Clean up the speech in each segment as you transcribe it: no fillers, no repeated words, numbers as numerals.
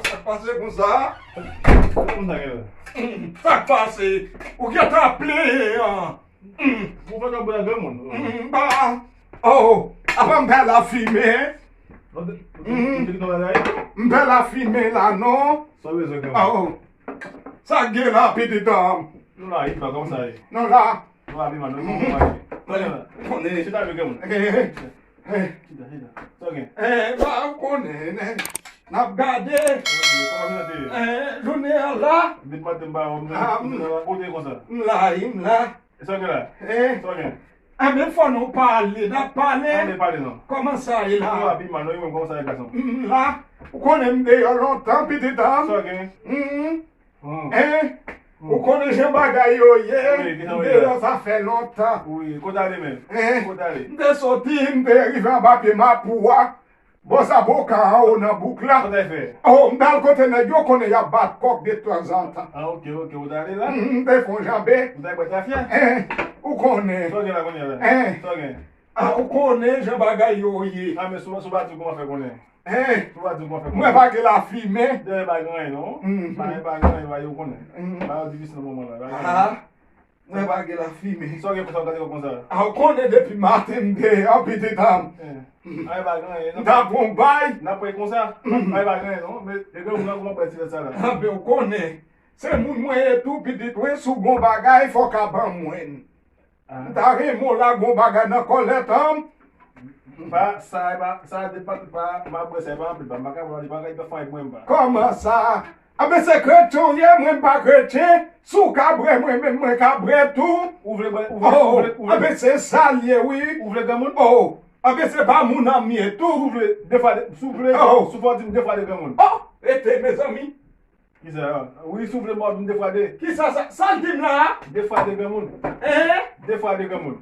Sa pase kon sa? Sa pase? Ou ki ta ple? Mou fè nan bè gen moun? Apan mpe la fime? Mpe Mpe la fime la non? Sa wè zè gen moun? Sa gen la piti dam? Nou la yi pa kon sa yi? Non la? Nou la bi man, nou moun man yi? Konen. Si ta wè gen moun? Sa gen? Ba konen. Nap gade. Koman mi nan te? Jounen la? Bit maten ba ou te kon sa? Mla. Sa gen la? Sa gen? Ame fò nou pale, nap pale. Ane pale nan? Koman sa yi la? Nou la bi man, nou yi moun kon sa yi gason? Mla. Konen mde yo lontan piti dam? Sa gen? Ou konen jen bagay yo ye? Oui, Mde yo sa fe lontan. Oui, kote ale men? Kote ale? Mde soti mde rivan bapi ma pouwa. Bosa boka an ou nan bouk la. Kote fe? Mdal kote ne yo konen ya bat kok de toan zantan. Ok, kote ale la? Mde fon jambe. Mde ak bete afya? Ou konen? Sa gen la konen la? Sa gen? Ou konen jen bagay yo ye? Ame sou bati koman fe konen? Sou bati koman fe konen? Mwen bagay la fime. De bagan non? Bagan yon bayo konen? Bayo divis nan mouman la? Mwen bagay la fime. Sa gen pou sa gade kon sa? Ou konen depi maten de apiti dam. Ay bagan yon? Da bon bay. Napwe kon sa? Ay bagan yon? Me gen moun nan koman pwede si sa la? Be ou konen. Se moun mwen etou piti twe sou bon bagay fok aban mwen. Dari moun la bon bagay nan koletam. Pa, sa depat pa, ma bre se pa anpil pa, maka wala di bagay pe fay mwen ba. Koman sa? Abe se kretyon ye mwen pa kretyen, sou kabre mwen kabre tou. Abe se salye oui. Ouvre gamoun? Abe se pa moun amye tou. Soufle defade gamoun. Ete mes ami. Ki sa? Oui, soufle mod defade. Ki sa dim la? Defade gamoun. Defade gamoun.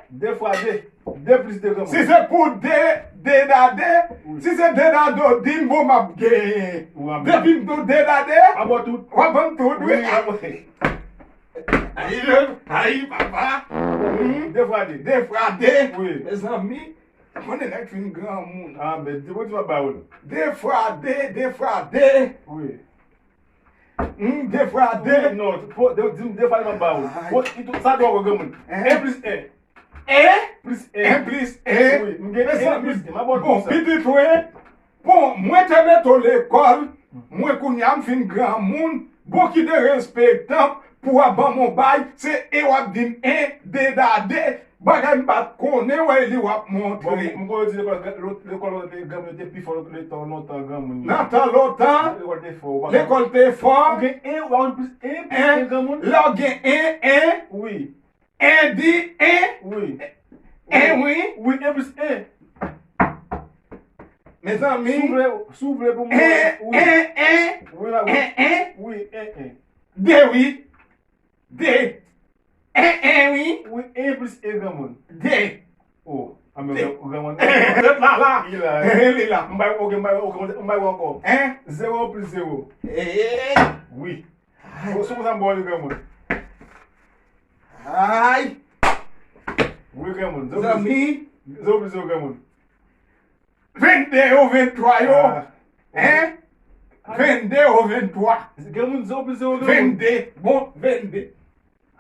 Defade. De plus de gamoun. Si se pou de dade, si se de dado dim bo map geye. Depi mtou de dade, Abo tout. waban tout oui. Ayi papa. Defade. Oui. Mes ami, konen ek fin gran moun. Ben, di bo ti va ba ou? Defade. Oui. Defade. Non, defade ma ba ou. Sa do wak gamoun. Plus E. Oui, mgen plus E. Ma bo Bon, tout sa. piti twe, bon, mwen te meto l'ekol, mwen kounyam fin gran moun, bo ki de respektan pou aban mon bay, se e wap dim de dade, bagay mbat konen wè li wap montre. Mwen kon yo di l'ekol wote gamoun te pi fò l'otan gamoun. Nan tan lotan, L'ekol te fò. l'ekol te for, Gen E, wak plus E gamoun? lò gen Oui. di, Oui. oui. Oui, E plus E. Mes ami, S'ouvre pou mwen. Oui, la oui. Oui, de oui, de, oui, Oui, E plus E gamoun. de, Oh, ame gamoun. la, li la, Mbay wanko. 0 plus 0. Oui. Sou mwen mbo li gamoun. ay, Oui gamoun. mes ami, 0 plus 0 gamoun. 22 ou 23 yo, 22 ou 23, Gamoun 0 plus 0 gamoun. 22, bon, 22.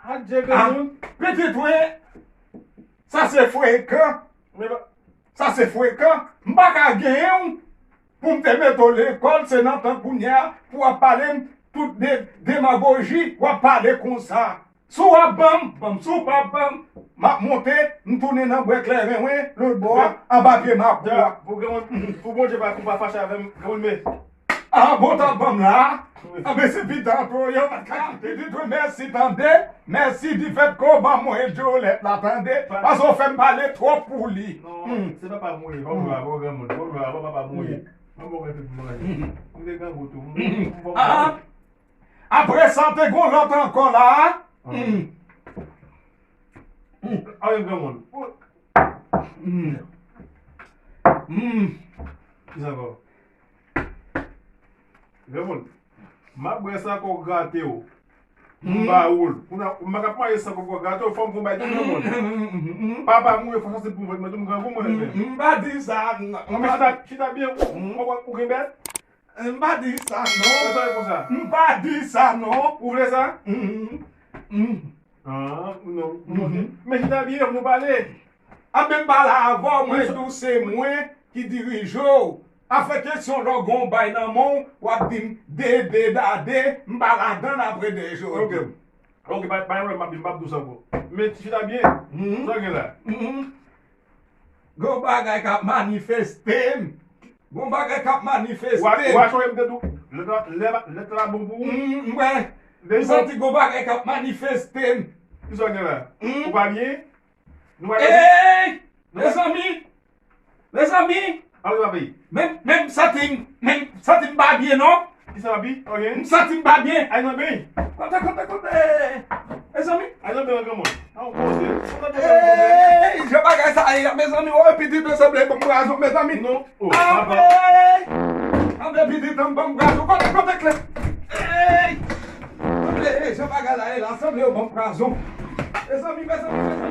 Hadje gamoun. Petit ouais, ça c'est fréquent, ça c'est fréquent. M'baka gen pour me mettre à l'école, c'est dans ton kounya, pour parler toute démagogie, pour parler comme ça. Sou a bam, sou pa bam, m'a monté, m'tourne dans bois clair, l'autre bois, en bas pied m'a bois. Pour bon Dieu pas fâcher avec gamoun mais. Ah, bon ta bam là, ah ben c'est pitant pour yo, merci tande, merci du fait qu'on va moi et Jolette l'attendait, parce qu'on fait me parler trop pour lui. Non, c'est pas mourir, pas gamoun, pas mourir. Ah, après ça, t'es gon l'autre encore là. Ayo gamoun. Ki sa ko? Gamoun. Ma boire ça qu'on gâte ou. Baoul. On m'a pas parlé ça qu'on gâte ou femme qu'on va dire tout le monde. Papa moi faut ça c'est pour mettre mon grand moi. M'pa dit ça. Tu t'as bien ou Gembert? M'pa dit ça C'est non. pour ça. M'pa dit ça non. Ouvrez ça. Ah, non. Mais tu t'as bien nous parler. A même pas là avant moi c'est moi qui dirige. A fait question logon bay nan mon ou a dit dé dade m'pa la dan après des jours. OK. OK, pas m'a bien tout ça pour. Mais tu t'as bien. Ça que là. Gon bagay k'ap manifester. Gon bagay k'ap manifester. Ouais, je vais tout. Le la bon pour. Ouais. Vous sentez gon bagay k'ap manifester. Tu ça que là. Ou pas bien? Nous Hey! Les amis! Les amis! allez papi. Même ça t'im pas bien, non? Qui ça papi? OK. Ça t'im pas bien. Allez non bien. Compte. Les amis! Allez bien comment? On pose. Hey! Je bagay ça hier, mes amis. Oh, petit de semblé bon brazo, mes amis. Non. Oh, papa. On a petit de bon brazo. Compte clair. Hey! Je bagay là, semblé bon brazo. Les amis, mes amis.